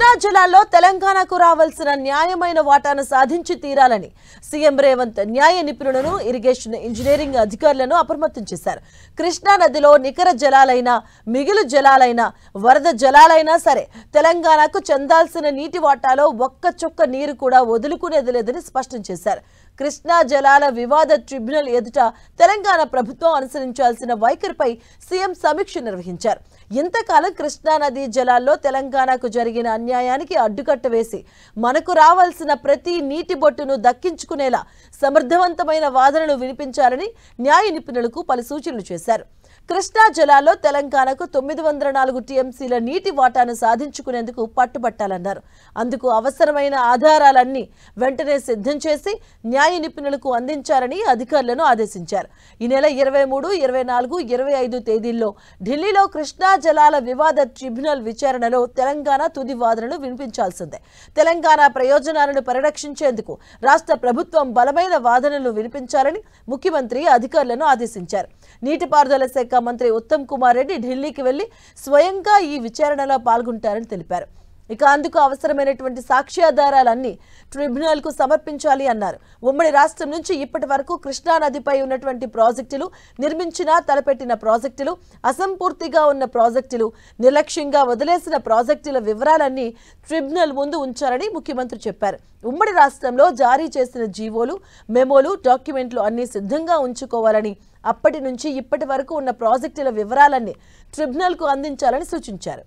కృష్ణా జిల్లాలో తెలంగాణకు రావాల్సిన న్యాయమైన వాటాను సాధించి తీరాలని సీఎం రేవంత్ న్యాయ నిపుణులను ఇరిగేషన్ ఇంజనీరింగ్ అధికారులను అప్రమత్తం చేశారు. కృష్ణా నదిలో నికర జలాలైనా మిగులు జలాలైనా వరద జలాలైనా సరే తెలంగాణకు చెందాల్సిన నీటి వాటాలో ఒక్క చుక్క నీరు కూడా వదులుకునేది లేదని స్పష్టం చేశారు. కృష్ణా జలాల వివాద ట్రిబ్యునల్ ఎదుట తెలంగాణ ప్రభుత్వం అనుసరించాల్సిన వైఖరిపై సీఎం సమీక్ష నిర్వహించారు. ఇంతకాలం కృష్ణా నదీ జలాల్లో తెలంగాణకు జరిగిన అన్యాయానికి అడ్డుకట్ట వేసి మనకు రావాల్సిన ప్రతి నీటి బొట్టును దక్కించుకునేలా సమర్థవంతమైన వాదనలు వినిపించాలని న్యాయ నిపుణులకు పలు సూచనలు చేశారు. కృష్ణా జలాల్లో తెలంగాణకు 904 టీఎంసీల నీటి వాటాను సాధించుకునేందుకు పట్టుబట్టాలన్నారు. అందుకు అవసరమైన ఆధారాలన్నీ వెంటనే సిద్ధం చేసి న్యాయ నిపుణులకు అందించాలని అధికారులను ఆదేశించారు. ఈ నెల 23, 24, 25 తేదీల్లో ఢిల్లీలో కృష్ణా జలాల వివాద ట్రిబ్యునల్ విచారణలో తెలంగాణ తుది వాదనలు వినిపించాల్సిందే. తెలంగాణ ప్రయోజనాలను పరిరక్షించేందుకు రాష్ట్ర ప్రభుత్వం బలమైన వాదనలు వినిపించాలని ముఖ్యమంత్రి అధికారులను ఆదేశించారు. నీటిపారుదల శాఖ మంత్రి ఉత్తమ్ కుమార్ రెడ్డి ఢిల్లీకి వెళ్లి స్వయంగా ఈ విచారణలో పాల్గొంటారని తెలిపారు. ఇక అందుకు అవసరమైనటువంటి సాక్ష్యాధారాలన్నీ ట్రిబ్యునల్ కు సమర్పించాలి అన్నారు. ఉమ్మడి రాష్ట్రం నుంచి ఇప్పటి వరకు కృష్ణా నదిపై ఉన్నటువంటి ప్రాజెక్టులు, నిర్మించిన తలపెట్టిన ప్రాజెక్టులు, అసంపూర్తిగా ఉన్న ప్రాజెక్టులు, నిర్లక్ష్యంగా వదిలేసిన ప్రాజెక్టుల వివరాలన్నీ ట్రిబ్యునల్ ముందు ఉంచాలని ముఖ్యమంత్రి చెప్పారు. ఉమ్మడి రాష్ట్రంలో జారీ చేసిన జీవోలు, మెమోలు, డాక్యుమెంట్లు అన్ని సిద్ధంగా ఉంచుకోవాలని, అప్పటి నుంచి ఇప్పటి వరకు ఉన్న ప్రాజెక్టుల వివరాలన్నీ ట్రిబ్యునల్ కు అందించాలని సూచించారు.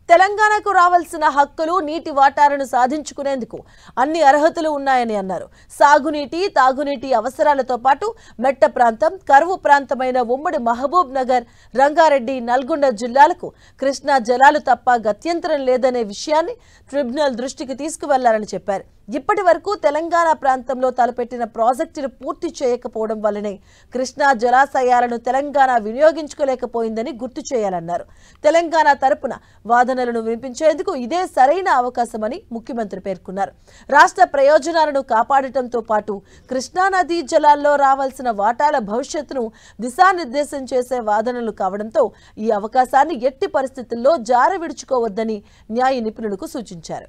తెలంగాణకు రావాల్సిన హక్కులు, నీటి వాటాలను సాధించుకునేందుకు అన్ని అర్హతలు ఉన్నాయని అన్నారు. సాగునీటి, తాగునీటి అవసరాలతో పాటు మెట్ట ప్రాంతం, కరువు ప్రాంతమైన ఉమ్మడి మహబూబ్ నగర్, రంగారెడ్డి, నల్గొండ జిల్లాలకు కృష్ణా జలాలు తప్ప గత్యంతరం లేదనే విషయాన్ని ట్రిబ్యునల్ దృష్టికి తీసుకువెళ్లాలని చెప్పారు. ఇప్పటి వరకు తెలంగాణ ప్రాంతంలో తలపెట్టిన ప్రాజెక్టులు పూర్తి చేయకపోవడం వల్లనే కృష్ణా జలాశయాలను తెలంగాణ వినియోగించుకోలేకపోయిందని గుర్తు చేయాలన్నారు. తెలంగాణ తరపున వాదనలను వినిపించేందుకు ఇదే సరైన అవకాశమని ముఖ్యమంత్రి పేర్కొన్నారు. రాష్ట్ర ప్రయోజనాలను కాపాడటంతో పాటు కృష్ణా నదీ జలాల్లో రావాల్సిన వాటాల భవిష్యత్తును దిశానిర్దేశం చేసే వాదనలు కావడంతో ఈ అవకాశాన్ని ఎట్టి పరిస్థితుల్లో జార విడుచుకోవద్దని న్యాయ నిపుణులకు సూచించారు.